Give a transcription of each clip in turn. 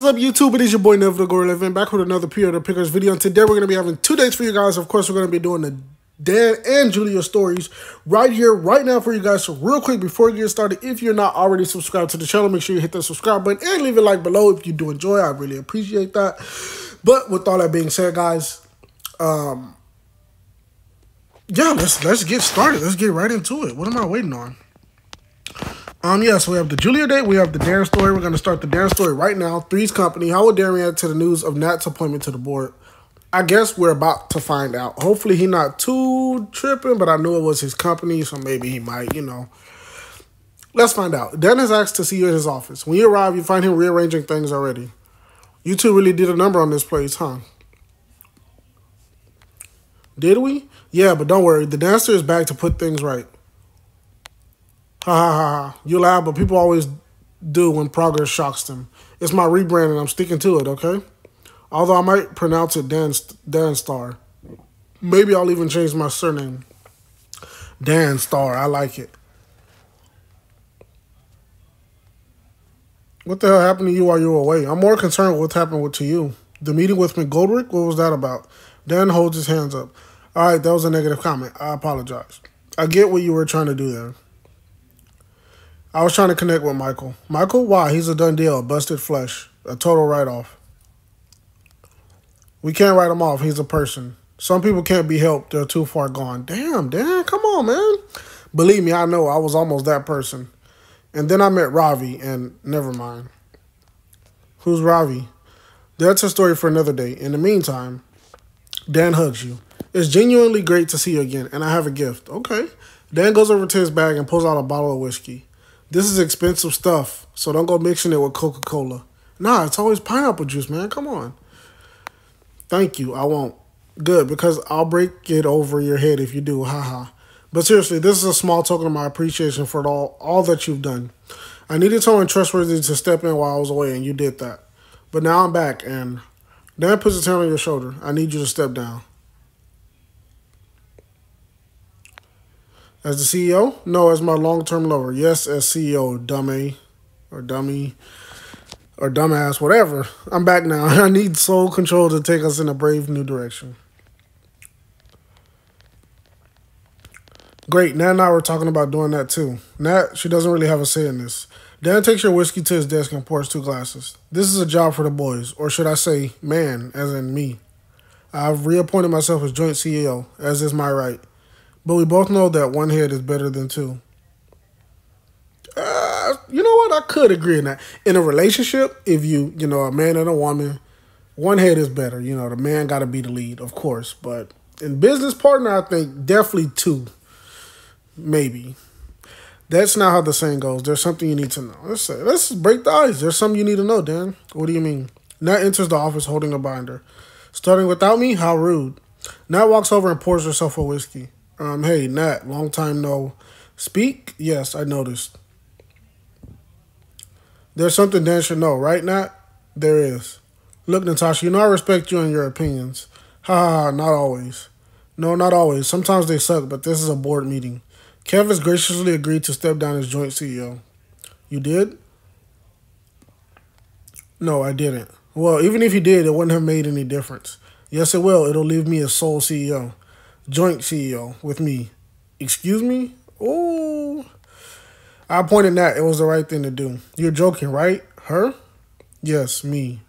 What's up, YouTube? It is your boy Never the Gorilla Living back with another pre-order pickers video. And today we're going to be having 2 dates for you guys. Of course, we're going to be doing the Dan and Julia stories right here, right now for you guys. So real quick, before we get started, if you're not already subscribed to the channel, make sure you hit that subscribe button and leave a like below if you do enjoy. I really appreciate that. But with all that being said, guys, yeah, let's get started. Let's get right into it. What am I waiting on? Yeah, so we have the Julia date, we have the Darren story. We're going to start the Darren story right now. Three's Company. How will Darren react to the news of Nat's appointment to the board? I guess we're about to find out. Hopefully he's not too tripping, but I knew it was his company, so maybe he might, Let's find out. Dan has asked to see you in his office. When you arrive, you find him rearranging things already. You two really did a number on this place, huh? Did we? Yeah, but don't worry. The dancer is back to put things right. Ha ha ha ha. You laugh, but people always do when progress shocks them. It's my rebrand and I'm sticking to it, okay? Although I might pronounce it Dan Star. Maybe I'll even change my surname. Dan Star, I like it. What the hell happened to you while you were away? I'm more concerned with what happened to you. The meeting with McGoldrick, what was that about? Dan holds his hands up. All right, that was a negative comment. I apologize. I get what you were trying to do there. I was trying to connect with Michael. Michael? Why? He's a done deal. Busted flesh. A total write-off. We can't write him off. He's a person. Some people can't be helped. They're too far gone. Damn, Dan. Come on, man. Believe me, I know. I was almost that person. And then I met Ravi, and never mind. Who's Ravi? That's a story for another day. In the meantime, Dan hugs you. It's genuinely great to see you again, and I have a gift. Okay. Dan goes over to his bag and pulls out a bottle of whiskey. This is expensive stuff, so don't go mixing it with Coca-Cola. Nah, it's always pineapple juice, man. Come on. Thank you. I won't. Good, because I'll break it over your head if you do. Haha. But seriously, this is a small token of my appreciation for all that you've done. I needed someone trustworthy to step in while I was away, and you did that. But now I'm back, and Dan puts his hand on your shoulder. I need you to step down. As the CEO? No, as my long-term lover. Yes, as CEO, dummy, or dumbass, whatever. I'm back now. I need soul control to take us in a brave new direction. Great. Nat and I were talking about doing that too. Nat, she doesn't really have a say in this. Dan takes your whiskey to his desk and pours 2 glasses. This is a job for the boys, or should I say, man, as in me. I've reappointed myself as joint CEO, as is my right. But we both know that one head is better than 2. You know what? I could agree on that. In a relationship, if a man and a woman, one head is better. The man got to be the lead, of course. But in business partner, I think definitely 2. Maybe. That's not how the saying goes. There's something you need to know. Let's break the ice. There's something you need to know, Dan. What do you mean? Nat enters the office holding a binder. Starting without me? How rude. Nat walks over and pours herself a whiskey. Hey, Nat, long time no speak? Yes, I noticed. There's something Dan should know, right, Nat? There is. Look, Natasha, I respect you and your opinions. Ha ha ha, not always. No, not always. Sometimes they suck, but this is a board meeting. Kev has graciously agreed to step down as joint CEO. You did? No, I didn't. Well, even if you did, it wouldn't have made any difference. Yes, it will. It'll leave me as sole CEO. Joint CEO with me. Excuse me? Oh. I pointed that it was the right thing to do. You're joking, right? Her? Yes, me.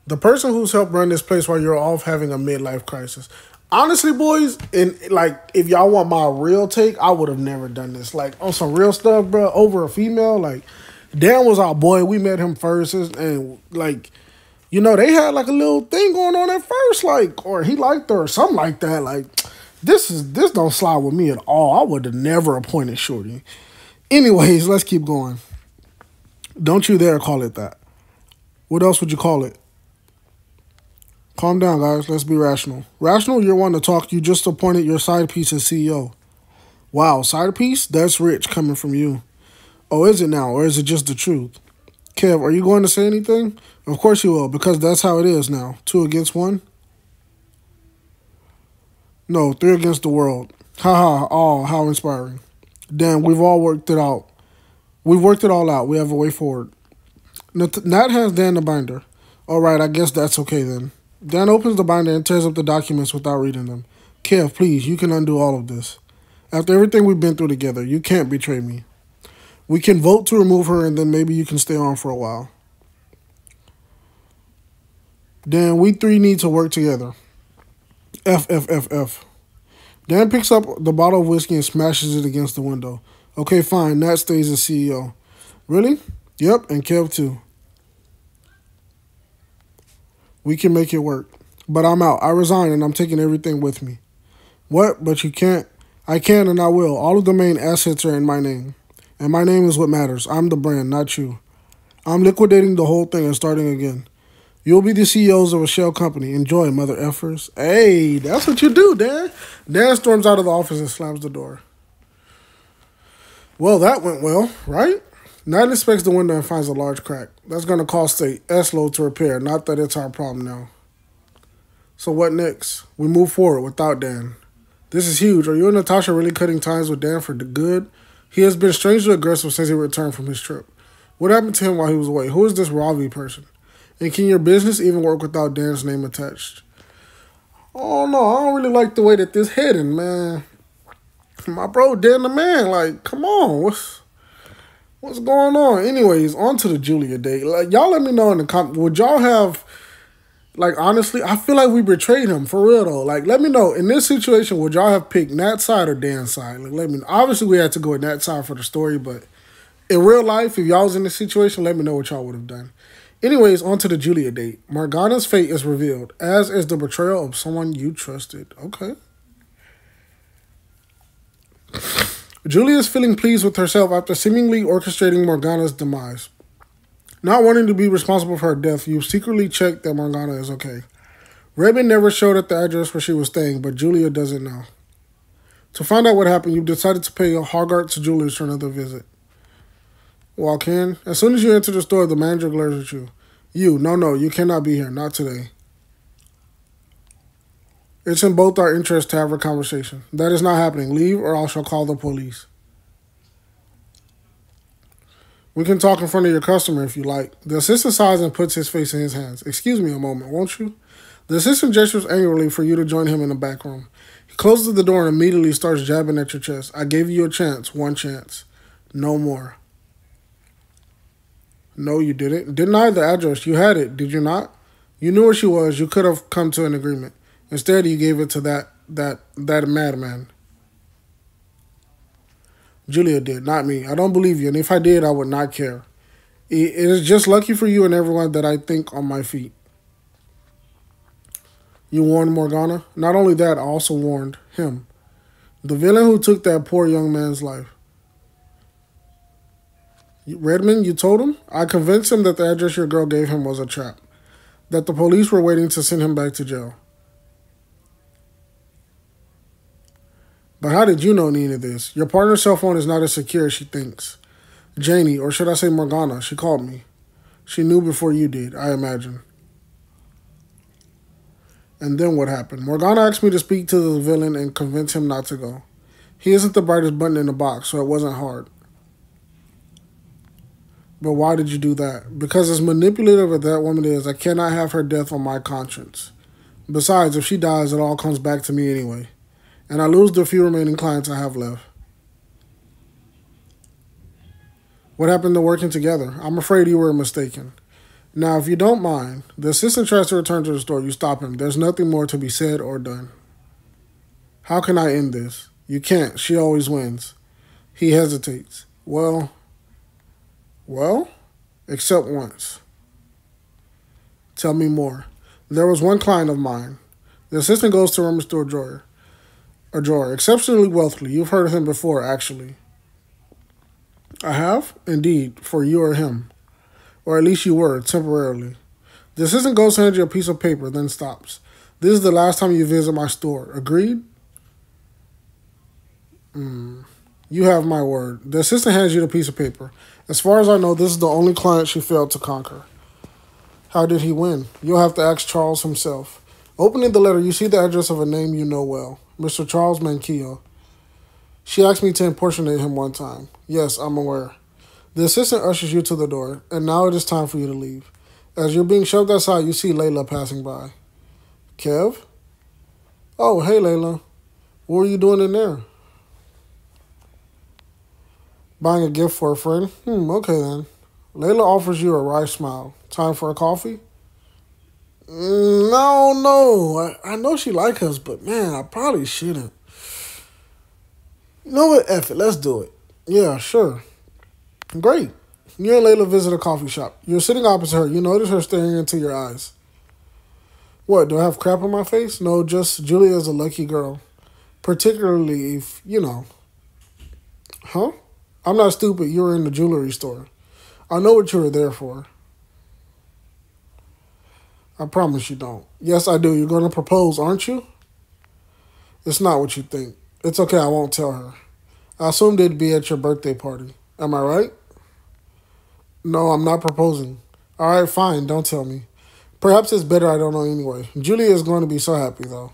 The person who's helped run this place while you're off having a midlife crisis. Honestly, boys, if y'all want my real take, I would have never done this. On some real stuff, bro, over a female, Dan was our boy. We met him first, and they had a little thing going on at first, or he liked her or something like that. This don't slide with me at all. I would have never appointed Shorty. Anyways, let's keep going. Don't you dare call it that. What else would you call it? Calm down, guys. Let's be rational. Rational, you're one to talk. You just appointed your side piece as CEO. Wow, side piece? That's rich coming from you. Oh, is it now, or is it just the truth? Kev, are you going to say anything? Of course you will, because that's how it is now. 2 against 1? No, 3 against the world. Ha ha, oh, how inspiring. Dan, we've all worked it out. We've worked it all out. We have a way forward. Nat has Dan the binder. All right, I guess that's okay then. Dan opens the binder and tears up the documents without reading them. Kev, please, you can undo all of this. After everything we've been through together, you can't betray me. We can vote to remove her and then maybe you can stay on for a while. Dan, we three need to work together. F, F, F, F. Dan picks up the bottle of whiskey and smashes it against the window. Okay, fine, Nat stays as CEO. Really? Yep, and Kev too. We can make it work. But I'm out. I resign and I'm taking everything with me. What? But you can't. I can and I will. All of the main assets are in my name. And my name is what matters. I'm the brand, not you. I'm liquidating the whole thing and starting again. You'll be the CEOs of a shell company. Enjoy, mother effers. Hey, that's what you do, Dan. Dan storms out of the office and slams the door. Well, that went well, right? Nat inspects the window and finds a large crack. That's going to cost a S-load to repair, not that it's our problem now. So what next? We move forward without Dan. This is huge. Are you and Natasha really cutting ties with Dan for the good? He has been strangely aggressive since he returned from his trip. What happened to him while he was away? Who is this Ravi person? And can your business even work without Dan's name attached? Oh no, I don't really like the way that this heading, man. My bro, Dan the man, like, come on, what's going on? Anyways, on to the Julia date. Like, y'all let me know in the comments. Would y'all have, like, honestly, I feel like we betrayed him, for real, though. Like, let me know, in this situation, would y'all have picked Nat's side or Dan's side? Like, let me know. Obviously, we had to go with Nat's side for the story, but in real life, if y'all was in this situation, let me know what y'all would have done. Anyways, on to the Julia date. Morgana's fate is revealed, as is the betrayal of someone you trusted. Okay. Julia is feeling pleased with herself after seemingly orchestrating Morgana's demise. Not wanting to be responsible for her death, you secretly checked that Morgana is okay. Redmond never showed at the address where she was staying, but Julia doesn't know. To find out what happened, you decided to pay Hogarth to Julius for another visit. Walk in. As soon as you enter the store, the manager glares at you. No, you cannot be here. Not today. It's in both our interests to have a conversation. That is not happening. Leave or I shall call the police. We can talk in front of your customer if you like. The assistant sighs and puts his face in his hands. Excuse me a moment, won't you? The assistant gestures angrily for you to join him in the back room. He closes the door and immediately starts jabbing at your chest. I gave you a chance. One chance. No more. No, you didn't. Deny the address. You had it, did you not? You knew where she was. You could have come to an agreement. Instead, you gave it to that madman. Julia did, not me. I don't believe you, and if I did, I would not care. It is just lucky for you and everyone that I think on my feet. You warned Morgana? Not only that, I also warned him. The villain who took that poor young man's life. Redmond, you told him? I convinced him that the address your girl gave him was a trap. That the police were waiting to send him back to jail. But how did you know any of this? Your partner's cell phone is not as secure as she thinks. Janie, or should I say Morgana, she called me. She knew before you did, I imagine. And then what happened? Morgana asked me to speak to the villain and convince him not to go. He isn't the brightest button in the box, so it wasn't hard. But why did you do that? Because as manipulative as that woman is, I cannot have her death on my conscience. Besides, if she dies, it all comes back to me anyway. And I lose the few remaining clients I have left. What happened to working together? I'm afraid you were mistaken. Now, if you don't mind, the assistant tries to return to the store. You stop him. There's nothing more to be said or done. How can I end this? You can't. She always wins. He hesitates. Well, except once. Tell me more. There was one client of mine. The assistant goes to rummage through a drawer. Exceptionally wealthy. You've heard of him before, actually. I have? Indeed, for you or him. Or at least you were, temporarily. The assistant goes to hand you a piece of paper, then stops. This is the last time you visit my store. Agreed? You have my word. The assistant hands you the piece of paper. As far as I know, this is the only client she failed to conquer. How did he win? You'll have to ask Charles himself. Opening the letter, you see the address of a name you know well. Mr. Charles Manquillo. She asked me to importunate him one time. Yes, I'm aware. The assistant ushers you to the door, and now it is time for you to leave. As you're being shoved aside, you see Layla passing by. Kev? Oh, hey, Layla. What were you doing in there? Buying a gift for a friend? Okay then. Layla offers you a wry smile. Time for a coffee? No. I know she like us, but man, I probably shouldn't. You know what? F it. Let's do it. Yeah, sure. Great. You and Layla visit a coffee shop. You're sitting opposite her. You notice her staring into your eyes. What, do I have crap on my face? No, just Julia's a lucky girl. Particularly if, Huh? I'm not stupid. You were in the jewelry store. I know what you were there for. I promise you don't. Yes, I do. You're going to propose, aren't you? It's not what you think. It's okay. I won't tell her. I assumed it'd be at your birthday party. Am I right? No, I'm not proposing. All right, fine. Don't tell me. Perhaps it's better I don't know anyway. Julia is going to be so happy, though.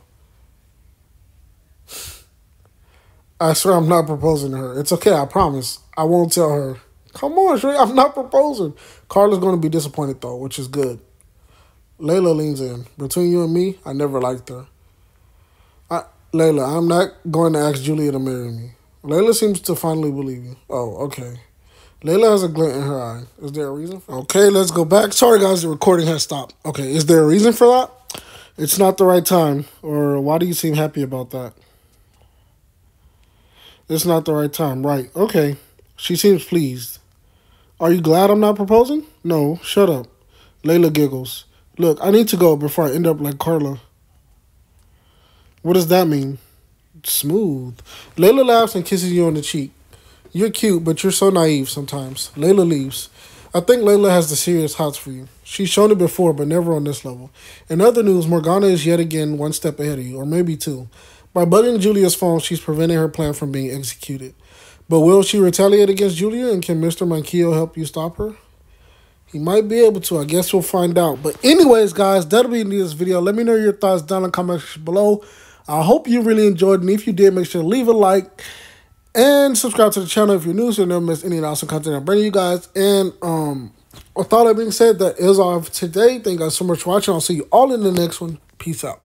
I swear I'm not proposing to her. It's okay, I promise. I won't tell her. Come on, Shrey, I'm not proposing. Carla's going to be disappointed, though, which is good. Layla leans in. Between you and me, I never liked her. Layla, I'm not going to ask Julia to marry me. Layla seems to finally believe you. Oh, okay. Layla has a glint in her eye. Is there a reason? Okay, let's go back. Sorry, guys, the recording has stopped. Okay, is there a reason for that? It's not the right time. Or why do you seem happy about that? It's not the right time. Right. Okay. She seems pleased. Are you glad I'm not proposing? No. Shut up. Layla giggles. Look, I need to go before I end up like Carla. What does that mean? Smooth. Layla laughs and kisses you on the cheek. You're cute, but you're so naive sometimes. Layla leaves. I think Layla has the serious hots for you. She's shown it before, but never on this level. In other news, Morgana is yet again one step ahead of you, or maybe two. By bugging Julia's phone, she's preventing her plan from being executed. But will she retaliate against Julia, and can Mr. Manquillo help you stop her? He might be able to. I guess we'll find out. But anyways, guys, that'll be this video. Let me know your thoughts down in the comments below. I hope you really enjoyed, and if you did, make sure to leave a like and subscribe to the channel if you're new so you never miss any awesome content I bring you guys. And with all that being said, that is all for today. Thank you guys so much for watching. I'll see you all in the next one. Peace out.